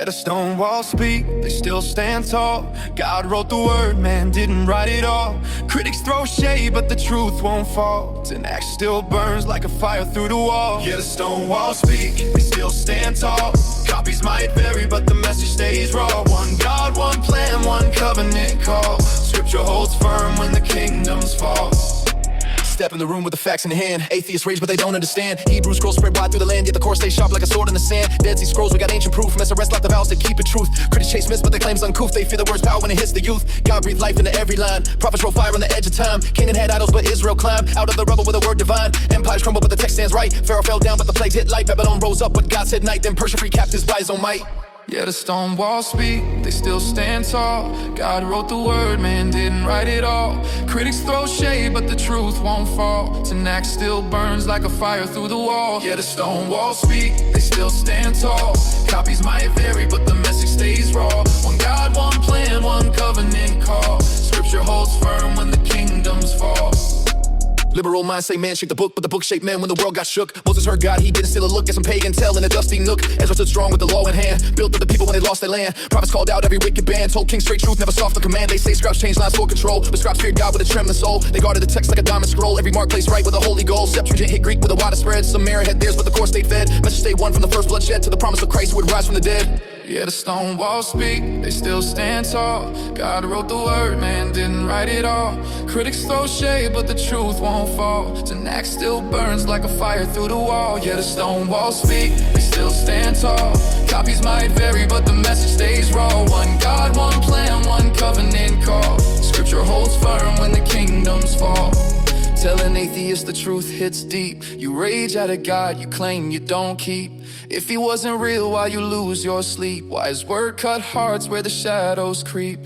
the stone walls speak, they still stand tall. God wrote the word, man didn't write it all. Critics throw shade, but the truth won't fall. An axe still burns like a fire through the wall. Yeah, the stone walls speak, they still stand tall. Copies might vary, but the message stays raw. One God, one plan, one covenant call. Scripture holds firm when the kingdoms fall. Step in the room with the facts in hand. Atheists rage, but they don't understand. Hebrew scrolls spread wide through the land, yet the core stays sharp like a sword in the sand. Dead Sea Scrolls, we got ancient proof. Mess arrest like the vows that keep it truth. Critics chase myths, but their claims uncouth. They fear the word's power when it hits the youth. God breathed life into every line. Prophets roll fire on the edge of time. Canaan had idols, but Israel climbed out of the rubble with a word divine. Empires crumble, but the text stands right. Pharaoh fell down, but the plagues hit light. Babylon rose up, but God said night. Then Persia free captives by his own might. Yeah, the stone walls speak, they still stand tall. God wrote the word, man didn't write it all. Critics throw shade, but the truth won't fall. Tanakh still burns like a fire through the wall. Yeah, the stone walls speak, they still stand tall. Copies might vary, but the message stays raw. One God, one plan, one covenant call. Scripture holds firm when the kingdoms fall. Liberal minds say man shaped the book, but the book shaped man when the world got shook. Moses heard God, he didn't steal a look at some pagan tell in a dusty nook. Ezra stood strong with the law in hand, built up the people when they lost their land. Prophets called out every wicked band, told kings straight truth, never soft the command. They say scribes changed lines for control, but scribes feared God with a trembling soul. They guarded the text like a diamond scroll, every mark placed right with a holy goal. Septuagint hit Greek with a wider spread, some merit had theirs, but the core stayed fed. Message stayed one from the first bloodshed to the promise of Christ who would rise from the dead. Yeah, the stone walls speak, they still stand tall. God wrote the word, man didn't write it all. Critics throw shade, but the truth won't fall. Tanakh still burns like a fire through the wall. Yeah, the stone walls speak, they still stand tall. Copies might vary, but the message stays raw. One God, one plan, one covenant call. Scripture holds firm when the kingdoms fall. Telling atheists the truth hits deep. You rage at a God you claim you don't keep. If he wasn't real, why you lose your sleep? Why his word cut hearts where the shadows creep?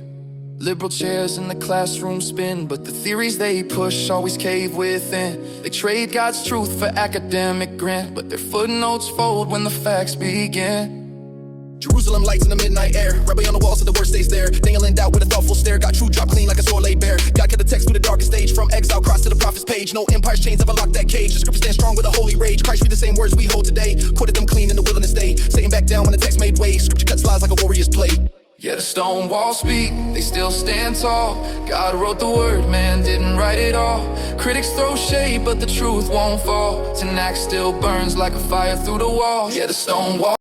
Liberal chairs in the classroom spin, but the theories they push always cave within. They trade God's truth for academic grant, but their footnotes fold when the facts begin. Jerusalem lights in the midnight air. Rebel on the walls, so the word stays there. Daniel in doubt with a thoughtful stare. Got true drop clean like a sword laid bare. God kept the text through the darkest stage. From exile cross to the prophet's page. No empire's chains ever locked that cage. The scripture stands strong with a holy rage. Christ read the same words we hold today. Quoted them clean in the wilderness day. Satan back down when the text made way. Scripture cuts lies like a warrior's blade. Yeah, the stone walls speak, they still stand tall. God wrote the word, man didn't write it all. Critics throw shade, but the truth won't fall. Tanakh still burns like a fire through the wall. Yeah, the stone walls